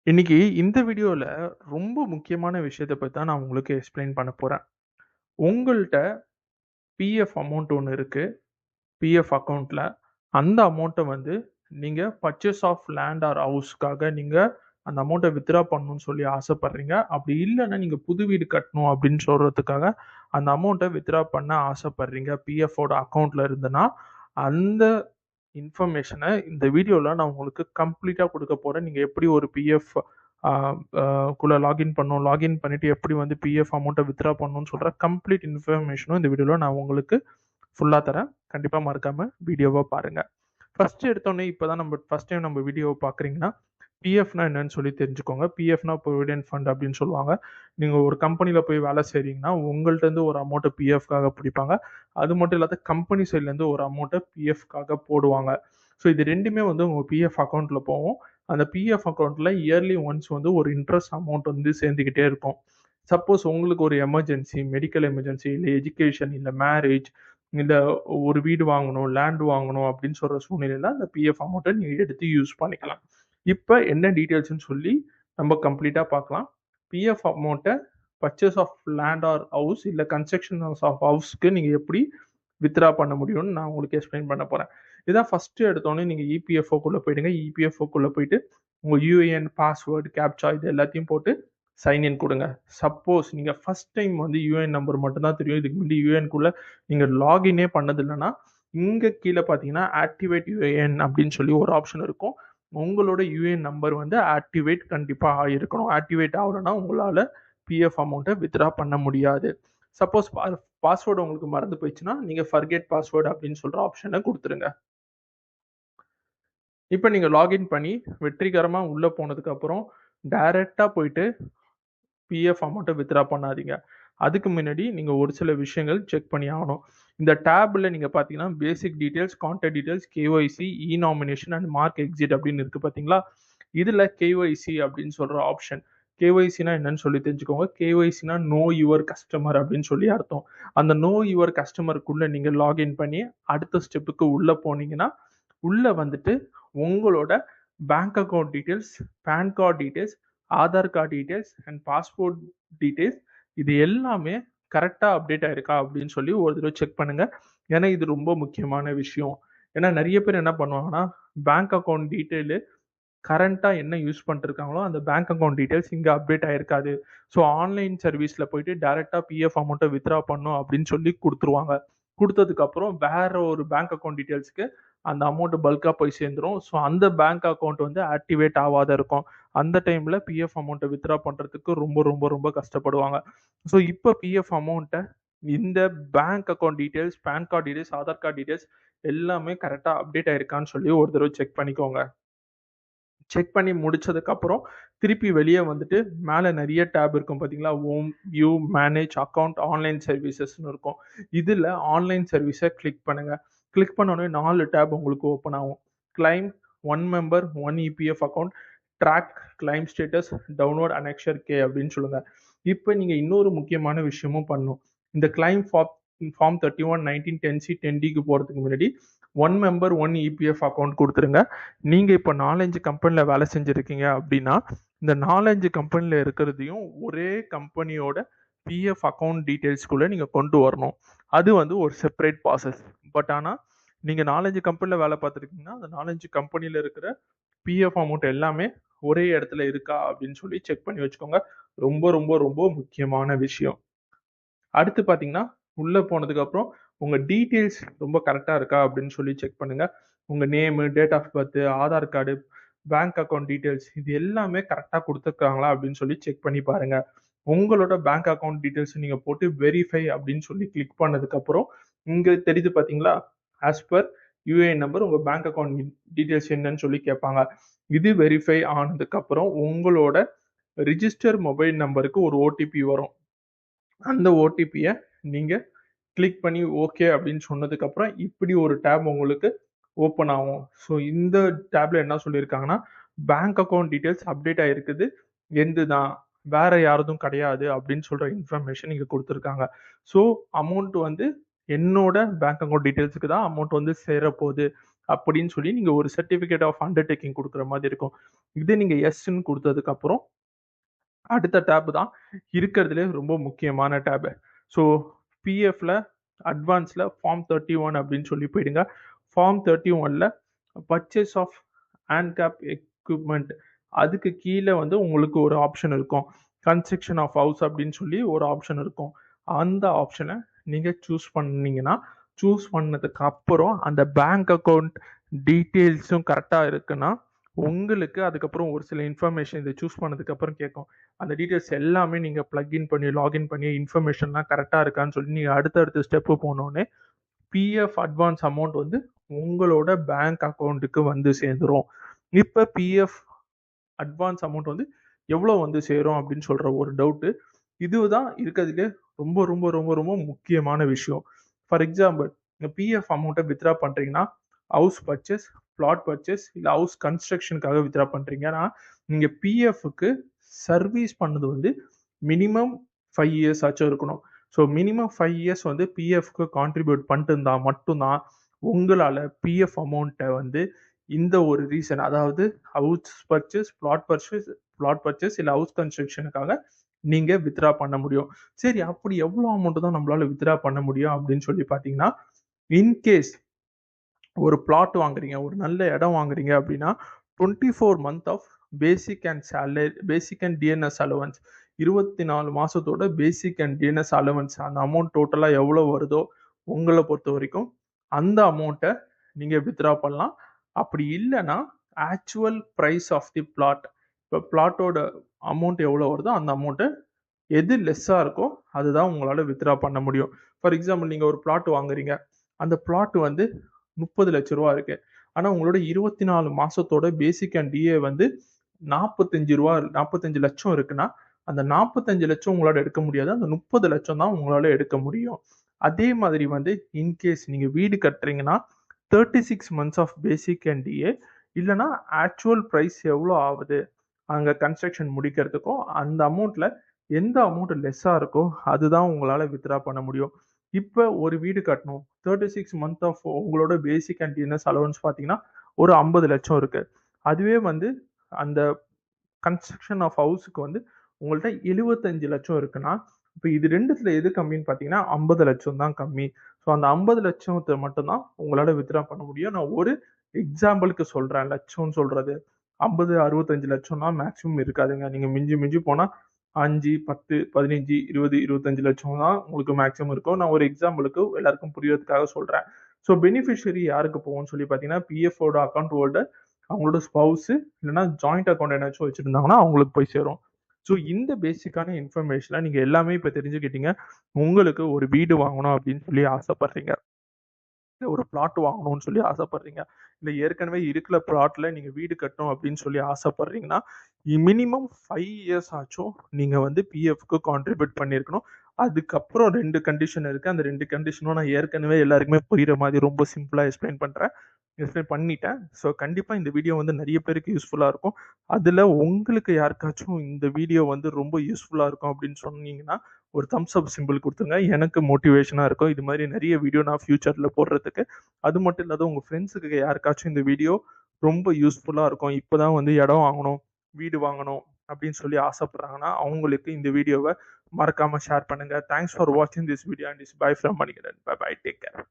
இன்னைக்கு இந்த வீடியோல ரொம்ப முக்கியமான விஷயத்த பத்தி தான் நான் உங்களுக்கு எக்ஸ்பிளைன் பண்ண போறேன். உங்கள்ட்ட பிஎஃப் அமௌண்ட் ஒண்ணு இருக்கு. பிஎஃப் அக்கவுண்ட்ல. அந்த அமௌண்ட்ட வந்து நீங்க பர்ச்சேஸ் ஆஃப் லேண்ட் ஆர் ஹவுஸ்க்காக நீங்க அந்த அமௌண்ட்ட வித்ட்ரா பண்ணணும்னு சொல்லி ஆசைப்படுறீங்க. அப்படி இல்லன்னா நீங்க புது வீடு கட்டணும் அப்படின்னு சொல்றதுக்காக அந்த அமௌண்ட்ட வித்ட்ரா பண்ண ஆசைப்படுறீங்க. பிஎஃப் ஓட அக்கவுண்ட்ல இருந்துன்னா, அந்த இன்ஃபர்மேஷன இந்த வீடியோல நான் உங்களுக்கு கம்ப்ளீட்டா குடுக்க போறேன். நீங்க எப்படி ஒரு பிஎஃப் ஆ அ குள்ள லாகின் பண்ணணும். லாகின் பண்ணிட்டு எப்படி வந்து பிஎஃப் அமௌண்ட்ட வித்ட்ரா பண்ணணும்னு சொல்ற கம்ப்ளீட் இன்ஃபர்மேஷனும் இந்த வீடியோல நான் உங்களுக்கு ஃபுல்லா தரேன். கண்டிப்பா மறக்காம வீடியோவ பாருங்க. ஃபர்ஸ்ட் எடுத்தோனே இப்பதான் ஃபர்ஸ்ட் டைம் நம்ம வீடியோவ பார்க்குறீங்கன்னா, பிஎஃப்னா என்னன்னு சொல்லி தெரிஞ்சுக்கோங்க. பிஎஃப்னா ப்ரொவிடென்ட் ஃபண்ட் அப்படின்னு சொல்லுவாங்க. நீங்க ஒரு கம்பெனில போய் வேலை செய்றீங்கன்னா, உங்கள்ட்ட இருந்து ஒரு அமௌண்ட்ட பிஎஃப்காக பிடிப்பாங்க. அது மட்டும் இல்லாத கம்பெனி சைட்ல இருந்து ஒரு அமௌண்ட்ட பிஎஃப்காக போடுவாங்க. ஸோ இது 2மே வந்து உங்க பிஎஃப் அக்கவுண்ட்ல போகும். அந்த பிஎஃப் அக்கவுண்ட்ல இயர்லி ஒன்ஸ் வந்து ஒரு இன்ட்ரெஸ்ட் அமௌண்ட் வந்து சேர்ந்துக்கிட்டே இருக்கும். சப்போஸ் உங்களுக்கு ஒரு எமர்ஜென்சி, மெடிக்கல் எமர்ஜென்சி, இல்ல எஜுகேஷன், இல்ல மேரேஜ், இல்ல ஒரு வீடு வாங்கணும், லேண்ட் வாங்கணும் அப்படின்னு சொல்ற சூழ்நிலையில அந்த பிஎஃப் அமௌண்ட்ட நீங்க எடுத்து யூஸ் பண்ணிக்கலாம். இப்ப என்ன டீட்டெயில்ஸ்ன்னு சொல்லி நம்ம கம்ப்ளீட்டா பார்க்கலாம். பிஎஃப் அமௌண்ட்ட purchase of land or house இல்ல கன்ஸ்ட்ரக்ஷன் ஆஃப் ஹவுஸ்க்கு நீங்க எப்படி வித்ட்ரா பண்ண முடியும்னு நான் உங்களுக்கு எக்ஸ்பிளைன் பண்ண போறேன். இதான் ஃபர்ஸ்ட் எடுத்தோனே நீங்க இபிஎஃப்ஓக்குள்ள போயிடுங்க. இபிஎஃப்ஓக்குள்ள போயிட்டு உங்க யுஏஎன், பாஸ்வேர்ட், கேப்சா இது எல்லாத்தையும் போட்டு சைன் இன் குடுங்க. சப்போஸ் நீங்க ஃபர்ஸ்ட் டைம் வந்து யுஏஎன் நம்பர் மட்டும் தான் தெரியும். இதுக்கு முன்னாடி யுஏஎன்குள்ள நீங்க லாகினே பண்ணது இல்லன்னா, இங்க கீழ பார்த்தீங்கன்னா, ஆக்டிவேட் யுஏஎன் அப்படின்னு சொல்லி ஒரு ஆப்ஷன் இருக்கும். உங்களோட யுஏஎன் நம்பர் வந்து ஆக்டிவேட் கண்டிப்பா ஆயிருக்கணும். ஆக்டிவேட் ஆவலன்னா உங்களால பிஎஃப் அமௌண்ட்ட வித்ட்ரா பண்ண முடியாது. சப்போஸ் பாஸ்வேர்ட் உங்களுக்கு மறந்து போயிடுச்சுன்னா, நீங்க ஃபர்கெட் பாஸ்வேர்ட் அப்படின்னு சொல்ற ஆப்ஷன குடுத்துருங்க. இப்ப நீங்க லாகின் பண்ணி வெற்றிகரமா உள்ள போனதுக்கப்புறம், டைரக்ட்டா போயிட்டு பிஎஃப் அமௌண்ட்ட வித்ட்ரா பண்ணாதீங்க. அதுக்கு முன்னாடி நீங்க ஒரு சில விஷயங்கள் செக் பண்ணி ஆகணும். இந்த டேப்ல நீங்க பார்த்தீங்கன்னா, பேசிக் details, contact details, KYC, nomination and mark exit அப்படின்னு இருக்கு பார்த்தீங்களா? இதுல கேஒய்சி அப்படின்னு சொல்ற ஆப்ஷன். கேஒய்சினா என்னன்னு சொல்லி தெரிஞ்சுக்கோங்க. கேஒய்சினா நோ யுவர் கஸ்டமர் அப்படின்னு சொல்லி அர்த்தம். அந்த நோ யுவர் கஸ்டமருக்குள்ள நீங்க லாகின் பண்ணி அடுத்த ஸ்டெப்புக்கு உள்ள போனீங்கன்னா, உள்ள வந்துட்டு உங்களோட bank account details, PAN card details, Aadhaar card details and passport details இது எல்லாமே கரெக்ட்டா அப்டேட் ஆயிருக்கா அப்படின்னு சொல்லி ஒரு தடவ செக் பண்ணுங்க. ஏன்னா இது ரொம்ப முக்கியமான விஷயம். ஏன்னா நெறைய பேர் என்ன பண்ணுவாங்கன்னா, பேங்க் அக்கவுண்ட் டீட்டெயிலு கரண்ட்டா என்ன யூஸ் பண்ணிட்டுருக்காங்களோ, அந்த பேங்க் அக்கவுண்ட் டீட்டெயில்ஸ் இங்க அப்டேட் ஆயிருக்காது. ஸோ ஆன்லைன் சர்வீஸ்ல போயிட்டு டைரக்ட்டா பிஎஃப் அமௌண்ட்ட வித்ட்ரா பண்ணணும் அப்படின்னு சொல்லி குடுத்துருவாங்க. குடுத்ததுக்கப்புறம் வேற ஒரு பேங்க் அக்கவுண்ட் டீட்டெயில்ஸ்க்கு அந்த அமௌண்ட் பல்க்கா போய் சேர்ந்துரும். ஸோ அந்த பேங்க் அக்கவுண்ட் வந்து ஆக்டிவேட் ஆவாத இருக்கும். அந்த டைம்ல பிஎஃப் அமௌண்ட்ட வித்ட்ரா பண்றதுக்கு ரொம்ப, ரொம்ப, ரொம்ப கஷ்டப்படுவாங்க. ஸோ இப்ப பிஎஃப் அமௌண்ட்ட இந்த bank account details, PAN card details, Aadhaar card details எல்லாமே கரெக்ட்டா அப்டேட் ஆயிருக்கான்னு சொல்லி ஒரு தடவ செக் பண்ணிக்கோங்க. செக் பண்ணி முடிச்சதுக்கப்புறம், திருப்பி வெளிய வந்துட்டு மேல நெறைய டேப் இருக்கும் பார்த்தீங்களா? Home, view, manage, account, online சர்வீசஸ்ன்னு இருக்கும். இதுல ஆன்லைன் சர்வீஸ கிளிக் பண்ணுங்க. கிளிக் பண்ணோனே 4 டேப் உங்களுக்கு ஓப்பன் ஆகும். Claim, one member, one EPF account, track, claim status, download annexure K அப்படின்னு சொல்லுங்க. இப்ப நீங்க இன்னொரு முக்கியமான விஷயமும் பண்ணணும். இந்த கிளைம் ஃபார்ம் 31 19 10C 10Dக்கு போறதுக்கு முன்னாடி, one member, one EPF account குடுத்துருங்க. நீங்க இப்ப 4, 5 கம்பெனில வேலை செஞ்சிருக்கீங்க அப்படின்னா, இந்த 4, 5 கம்பெனில இருக்கிறதையும் ஒரே கம்பெனியோட பிஎஃப் அக்கவுண்ட் டீட்டெயில்ஸ்குள்ள நீங்க கொண்டு வரணும். அது வந்து ஒரு செப்பரேட் ப்ராசஸ். ஆனா, நீங்க 4, 5 கம்பெனில வேலை பார்த்துருக்கீங்கன்னா, அந்த 4, 5 கம்பெனில இருக்கிற பிஎஃப் அமௌண்ட் எல்லாமே ஒரே இடத்துல இருக்கா அப்படின்னு சொல்லி செக் பண்ணி வச்சுக்கோங்க. ரொம்ப, ரொம்ப, ரொம்ப முக்கியமான விஷயம். அடுத்து பார்த்தீங்கன்னா, உள்ள போனதுக்கப்புறம் உங்க டீட்டெயில்ஸ் ரொம்ப கரெக்ட்டா இருக்கா அப்படின்னு சொல்லி செக் பண்ணுங்க. உங்க name, date of birth, Aadhaar card, bank account details இது எல்லாமே கரெக்ட்டா குடுத்துருக்காங்களா அப்படின்னு சொல்லி செக் பண்ணி பாருங்க. உங்களோட பேங்க் அக்கவுண்ட் டீட்டெயில்ஸ் நீங்க போட்டு வெரிஃபை அப்படின்னு சொல்லி கிளிக் பண்ணதுக்கப்புறம், இங்க தெரியுது பார்த்தீங்களா? ஆஸ் பெர் யுஏஎன் நம்பர் உங்க பேங்க் அக்கவுண்ட் டீட்டெயில்ஸ் என்னன்னு சொல்லி கேட்பாங்க. இது வெரிஃபை ஆனதுக்கப்புறம் உங்களோட ரிஜிஸ்டர் மொபைல் நம்பருக்கு ஒரு ஓடிபி வரும். அந்த ஓடிபிய நீங்க கிளிக் பண்ணி ஓகே அப்படின்னு சொன்னதுக்கப்புறம், இப்படி ஒரு டேப் உங்களுக்கு ஓப்பன் ஆகும். ஸோ இந்த டேப்ல என்ன சொல்லியிருக்காங்கன்னா, பேங்க் அக்கவுண்ட் டீட்டெயில்ஸ் அப்டேட் ஆயிருக்குது. என்து தான். வேற யாரதும் கிடையாது அப்படின்னு சொல்ற இன்ஃபர்மேஷன் இங்க குடுத்துருக்காங்க. ஸோ அமௌண்ட் வந்து என்னோட பேங்க் அக்கவுண்ட் டீட்டெயில்ஸ்க்கு தான் அமௌண்ட் வந்து சேரப்போது. அப்படின்னு சொல்லி நீங்கள் ஒரு சர்டிஃபிகேட் ஆஃப் அண்டர்டேக்கிங் கொடுக்குற மாதிரி இருக்கும். இதே நீங்கள் எஸ்ன்னு கொடுத்ததுக்கப்புறம் அடுத்த டேப் தான் இருக்கிறதுலே ரொம்ப முக்கியமான டேபு. ஸோ பிஎஃப்ல அட்வான்ஸில் ஃபார்ம் 31 அப்படின்னு சொல்லி போயிடுங்க. ஃபார்ம் 31ல பர்ச்சேஸ் ஆஃப் ஆன்கேப் எக்யூப்மெண்ட் அதுக்கு கீழே வந்து உங்களுக்கு ஒரு ஆப்ஷன் இருக்கும். கன்ஸ்ட்ரக்ஷன் ஆஃப் ஹவுஸ் அப்படின்னு சொல்லி ஒரு ஆப்ஷன் இருக்கும். அந்த ஆப்ஷனை நீங்கள் சூஸ் பண்ணீங்கன்னா, சூஸ் பண்ணதுக்கு அப்புறம் அந்த பேங்க் அக்கௌண்ட் டீட்டெயில்ஸும் கரெக்டாக இருக்குன்னா உங்களுக்கு அதுக்கப்புறம் ஒரு சில இன்ஃபர்மேஷன் இதை சூஸ் பண்ணதுக்கப்புறம் கேட்கும். அந்த டீட்டெயில்ஸ் எல்லாமே நீங்கள் ப்ளக்இன் பண்ணி லாகின் பண்ணி இன்ஃபர்மேஷன்லாம் கரெக்டாக இருக்கான்னு சொல்லி நீங்கள் அடுத்தடுத்த ஸ்டெப்பு போனோடனே பிஎஃப் அட்வான்ஸ் அமௌண்ட் வந்து உங்களோட பேங்க் அக்கௌண்ட்டுக்கு வந்து சேர்ந்துடும். இப்போ பிஎஃப் அட்வான்ஸ் அமௌண்ட் வந்து எவ்வளோ வந்து சேரும் அப்படின்னு சொல்கிற ஒரு டவுட்டு. இதுதான் இருக்கிறதுலே ரொம்ப ரொம்ப ரொம்ப ரொம்ப முக்கியமான விஷயம். ஃபார் எக்ஸாம்பிள், நீங்கள் பிஎஃப் அமௌண்ட்டை வித்ரா பண்ணுறீங்கன்னா ஹவுஸ் பர்ச்சேஸ், பிளாட் பர்ச்சேஸ் இல்லை ஹவுஸ் கன்ஸ்ட்ரக்ஷனுக்காக வித்ரா பண்ணுறீங்கன்னா நீங்கள் பிஎஃப்க்கு சர்வீஸ் பண்ணது வந்து மினிமம் 5 இயர்ஸ் ஆச்சும் இருக்கணும். ஸோ மினிமம் 5 இயர்ஸ் வந்து பிஎஃப்க்கு கான்ட்ரிபியூட் பண்ணிட்டு இருந்தால் மட்டும்தான் உங்களால் பிஎஃப் அமௌண்ட்டை வந்து இந்த ஒரு ரீசன், அதாவது ஹவுஸ் பர்ச்சேஸ், பிளாட் பர்ச்சேஸ் இல்லை ஹவுஸ் கன்ஸ்ட்ரக்ஷனுக்காக நீங்கள் வித்ரா பண்ண முடியும். சரி, அப்படி எவ்வளோ அமௌண்ட் தான் நம்மளால வித்ரா பண்ண முடியும் அப்படின்னு சொல்லி பார்த்தீங்கன்னா, இன்கேஸ் ஒரு பிளாட் வாங்குறீங்க, ஒரு நல்ல இடம் வாங்குறீங்க அப்படின்னா 24 month of basic and salary, basic and DNS allowance, 24 மாதத்தோட பேசிக் அண்ட் டிஎன்எஸ் அலவன்ஸ் அந்த அமௌண்ட் டோட்டலாக எவ்வளோ வருதோ உங்களை பொறுத்த வரைக்கும் அந்த அமௌண்ட்டை நீங்கள் வித்ரா பண்ணலாம். அப்படி இல்லைன்னா actual price of the flat, இப்போ பிளாட்டோட அமௌண்ட் எவ்வளோ வருதோ அந்த அமௌண்ட்டை எது லெஸ்ஸாக இருக்கோ அதுதான் உங்களால் வித்ரா பண்ண முடியும். ஃபார் எக்ஸாம்பிள், நீங்கள் ஒரு பிளாட் வாங்குறீங்க, அந்த பிளாட் வந்து 30 லட்ச ரூபா இருக்கு. ஆனால் உங்களோட 24 மாசத்தோட பேசிக் அண்ட் டிஏ வந்து 45 லட்சம் இருக்குன்னா அந்த 45 லட்சம் உங்களால எடுக்க முடியாது. அந்த 30 லட்சம் தான் உங்களால எடுக்க முடியும். அதே மாதிரி வந்து இன்கேஸ் நீங்க வீடு கட்டுறீங்கன்னா 36 months of basic and DA, இல்லைன்னா ஆக்சுவல் ப்ரைஸ் எவ்வளோ ஆகுது அங்கே கன்ஸ்ட்ரக்ஷன் முடிக்கிறதுக்கும் அந்த அமௌண்ட்ல எந்த அமௌண்ட் லெஸ்ஸாக இருக்கோ அதுதான் உங்களால் வித்ரா பண்ண முடியும். இப்போ ஒரு வீடு கட்டணும், 36 மந்த் ஆஃப் உங்களோட பேசிக் அண்ட் டிஎன்எஸ் அலவன்ஸ் பார்த்தீங்கன்னா ஒரு 50 லட்சம் இருக்கு. அதுவே வந்து அந்த கன்ஸ்ட்ரக்ஷன் ஆஃப் ஹவுஸுக்கு வந்து உங்கள்கிட்ட 75 லட்சம் இருக்குன்னா, இப்போ இது ரெண்டுத்துல எது கம்மின்னு பார்த்தீங்கன்னா 50 லட்சம் தான் கம்மி. ஸோ அந்த 50 லட்சத்தை மட்டும்தான் உங்களால் வித்ரா பண்ண முடியும். நான் ஒரு எக்ஸாம்பிளுக்கு சொல்கிறேன். லட்சம்னு சொல்கிறது 50, 65 லட்சம்னா மேக்ஸிமம் இருக்காதுங்க. நீங்கள் மிஞ்சி மிஞ்சி போனால் 5, 10, 15, 20, 25 லட்சம் தான் உங்களுக்கு மேக்ஸிமம் இருக்கும். நான் ஒரு எக்ஸாம்பிளுக்கு எல்லாருக்கும் புரியறதுக்காக சொல்கிறேன். ஸோ பெனிஃபிஷரி யாருக்கு போகும்னு சொல்லி பார்த்தீங்கன்னா, பிஎஃப்ஓட அக்கௌண்ட் ஹோல்டர், அவங்களோட ஸ்பவுஸு, இல்லைன்னா ஜாயிண்ட் அக்கௌண்ட் என்னாச்சும் வச்சுருந்தாங்கன்னா அவங்களுக்கு போய் சேரும். ஸோ இந்த பேசிக்கான இன்ஃபர்மேஷனை நீங்கள் எல்லாமே இப்போ தெரிஞ்சுக்கிட்டீங்க. உங்களுக்கு ஒரு வீடு வாங்கணும் அப்படின்னு சொல்லி ஆசைப்படுறீங்க, இல்லை ஒரு பிளாட் வாங்கணும்னு சொல்லி ஆசைப்படுறீங்க, இல்லை ஏற்கனவே இருக்கிற பிளாட்ல நீங்கள் வீடு கட்டணும் அப்படின்னு சொல்லி ஆசைப்படுறீங்கன்னா மினிமம் 5 இயர்ஸ் ஆச்சும் நீங்கள் வந்து பிஎஃப்க்கு கான்ட்ரிபியூட் பண்ணியிருக்கணும். அதுக்கப்புறம் 2 கண்டிஷன் இருக்குது. அந்த 2 கண்டிஷனும் நான் ஏற்கனவே எல்லாருக்குமே புரிகிற மாதிரி ரொம்ப சிம்பிளாக எக்ஸ்பிளைன் பண்ணிட்டேன். ஸோ கண்டிப்பாக இந்த வீடியோ வந்து நிறைய பேருக்கு யூஸ்ஃபுல்லாக இருக்கும். அதில் உங்களுக்கு யாருக்காச்சும் இந்த வீடியோ வந்து ரொம்ப யூஸ்ஃபுல்லாக இருக்கும் அப்படின்னு சொன்னீங்கன்னா ஒரு தம்ஸ் அப் சிம்பிள் கொடுத்துருங்க. எனக்கு மோட்டிவேஷனாக இருக்கும் இது மாதிரி நிறைய வீடியோ நான் ஃப்யூச்சரில் போடுறதுக்கு. அது மட்டும் இல்லாத உங்கள் ஃப்ரெண்ட்ஸுக்கு யாருக்காச்சும் இந்த வீடியோ ரொம்ப யூஸ்ஃபுல்லாக இருக்கும், இப்போ தான் வந்து இடம் வாங்கணும், வீடு வாங்கணும் அப்படின்னு சொல்லி ஆசைப்படுறாங்கன்னா அவங்களுக்கு இந்த வீடியோவை மறக்காமல் ஷேர் பண்ணுங்கள். தேங்க்ஸ் ஃபார் வாட்சிங் this video and is bye from Manikandan. Bye bye, take care.